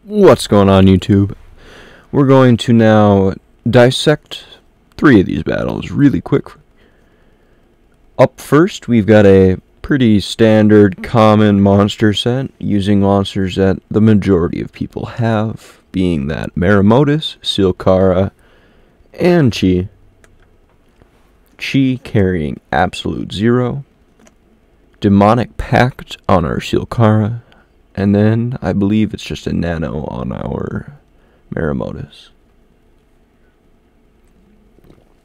What's going on, YouTube? We're going to now dissect 3 of these battles really quick. Up first, we've got a pretty standard common monster set using monsters that the majority of people have, being that Maramotus, Silcara, and Chi. Chi carrying absolute 0, Demonic Pact on our Silcara, and then I believe it's just a nano on our Maramotus.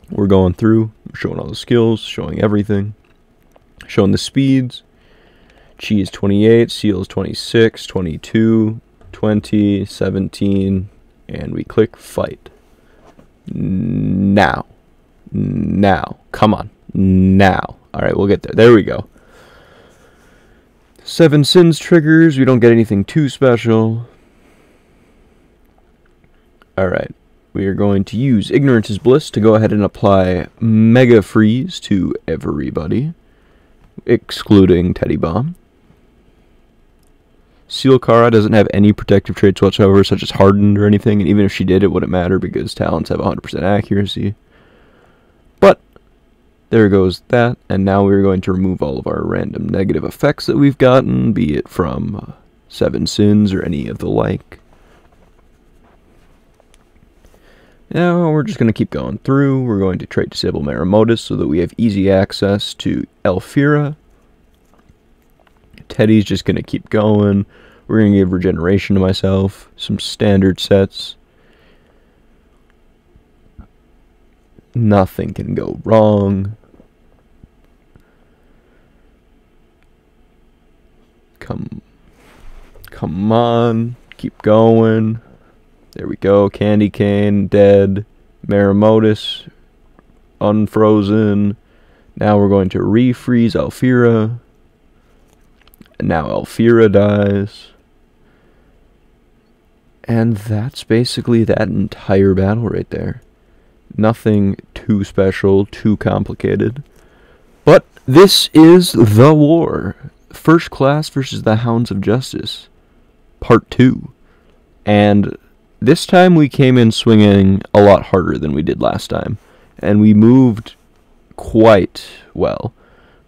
We're going through, showing all the skills, showing everything, showing the speeds. Chi is 28, Seal is 26, 22, 20, 17, and we click fight. Now, come on, now. Alright, we'll get there. There we go. 7 sins triggers, we don't get anything too special. Alright, we are going to use Ignorance is Bliss to go ahead and apply Mega Freeze to everybody, excluding teddybomb. Silcara doesn't have any protective traits whatsoever, such as Hardened or anything, and even if she did, it wouldn't matter because talents have 100% accuracy. But there goes that, and now we're going to remove all of our random negative effects that we've gotten, be it from 7 sins or any of the like. Now we're just going to keep going through. We're going to trait disable Maramotus so that we have easy access to Elvira. Teddy's just going to keep going. We're going to give regeneration to myself, some standard sets. Nothing can go wrong. Come on, keep going. There we go. Candy Cane, dead. Maramotus, unfrozen. Now we're going to refreeze Elvira. And now Elvira dies. And that's basically that entire battle right there. Nothing too special, too complicated. But this is the war. First Class versus the Hounds of Justice. Part 2. And this time we came in swinging a lot harder than we did last time. And we moved quite well.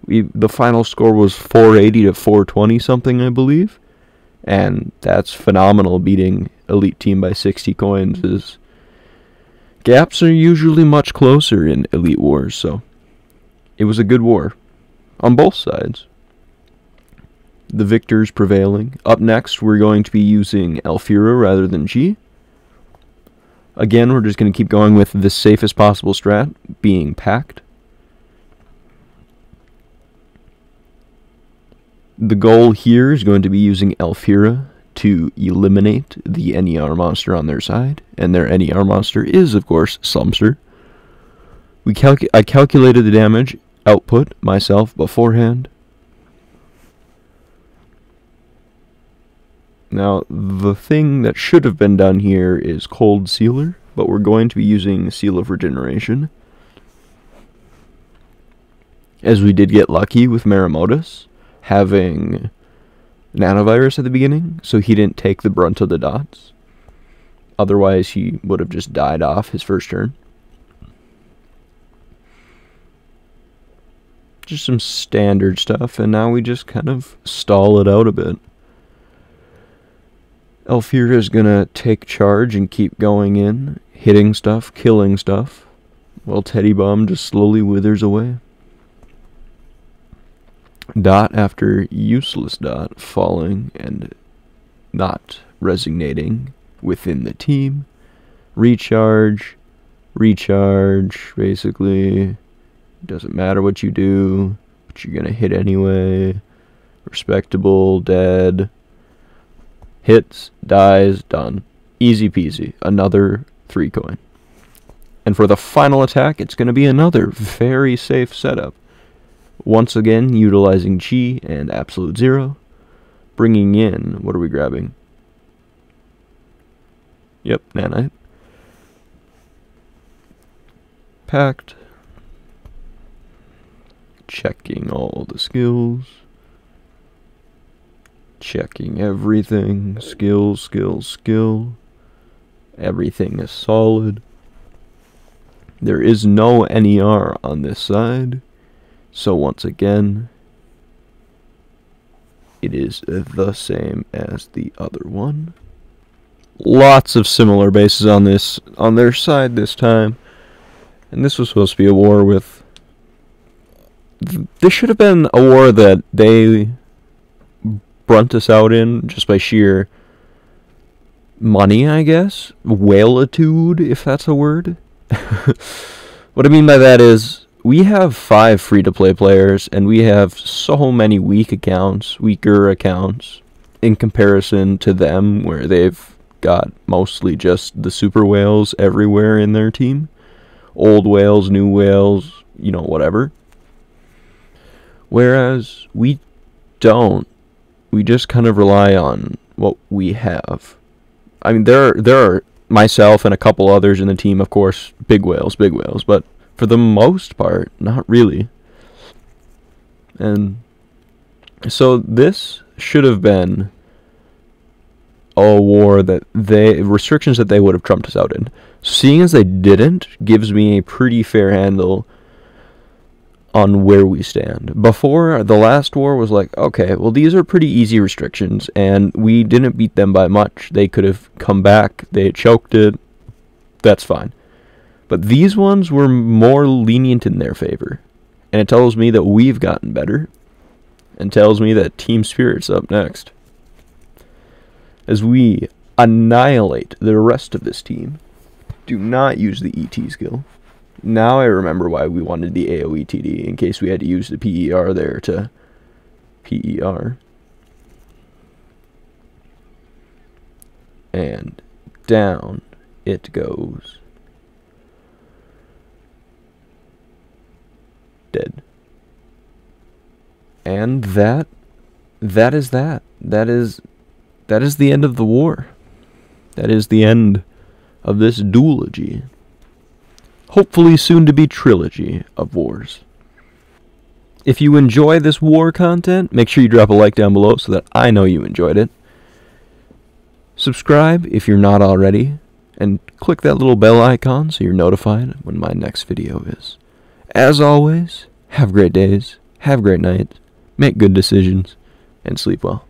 The final score was 480 to 420 something, I believe. And that's phenomenal, beating Elite Team by 60 coins. Gaps are usually much closer in Elite Wars, so it was a good war on both sides. The victors prevailing. Up next, we're going to be using Elvira rather than Chi. Again, we're just going to keep going with the safest possible strat, being Pact. The goal here is going to be using Elvira to eliminate the NER monster on their side, and their NER monster is, of course, Slumster. I calculated the damage output myself beforehand. Now, the thing that should have been done here is Cold Sealer, but we're going to be using Seal of Regeneration, as we did get lucky with Maramotus having Nanovirus at the beginning, so he didn't take the brunt of the dots. Otherwise, he would have just died off his first turn. Just some standard stuff, and now we just kind of stall it out a bit. Elvira is going to take charge and keep going in, hitting stuff, killing stuff, while teddybomb just slowly withers away. Dot after useless dot falling and not resonating within the team. Recharge, basically. Doesn't matter what you do, but you're gonna hit anyway. Respectable, dead. Hits, dies, done. Easy peasy. Another 3 coin. And for the final attack, it's gonna be another very safe setup. Once again, utilizing Chi and absolute 0. Bringing in, what are we grabbing? Yep, nanite. Packed. Checking all the skills. Checking everything. Skill, skill, skill. Everything is solid. There is no NER on this side. So once again, it is the same as the other one. Lots of similar bases on their side this time. And this was supposed to be a war with... This should have been a war that they brunt us out in just by sheer money, I guess. Whalitude, if that's a word. What I mean by that is, we have 5 free-to-play players, and we have so many weaker accounts, in comparison to them, where they've got mostly just the super whales everywhere in their team. Old whales, new whales, you know, whatever. Whereas we don't. We just kind of rely on what we have. I mean, there are myself and a couple others in the team, of course, big whales, but for the most part, not really. And so this should have been a war that restrictions that they would have trumped us out in. Seeing as they didn't gives me a pretty fair handle on where we stand. Before, the last war was like, okay, well, these are pretty easy restrictions, and we didn't beat them by much. They could have come back, they choked it, that's fine. But these ones were more lenient in their favor, and it tells me that we've gotten better, and tells me that Team Spirit's up next. As we annihilate the rest of this team. Do not use the ET skill. Now I remember why we wanted the AoE TD, in case we had to use the PER there to PER. And down it goes. Dead. And that is that. That is the end of the war. That is the end of this duology. Hopefully soon to be trilogy of wars. If you enjoy this war content, make sure you drop a like down below so that I know you enjoyed it. Subscribe if you're not already, and click that little bell icon so you're notified when my next video is. As always, have great days, have great nights, make good decisions, and sleep well.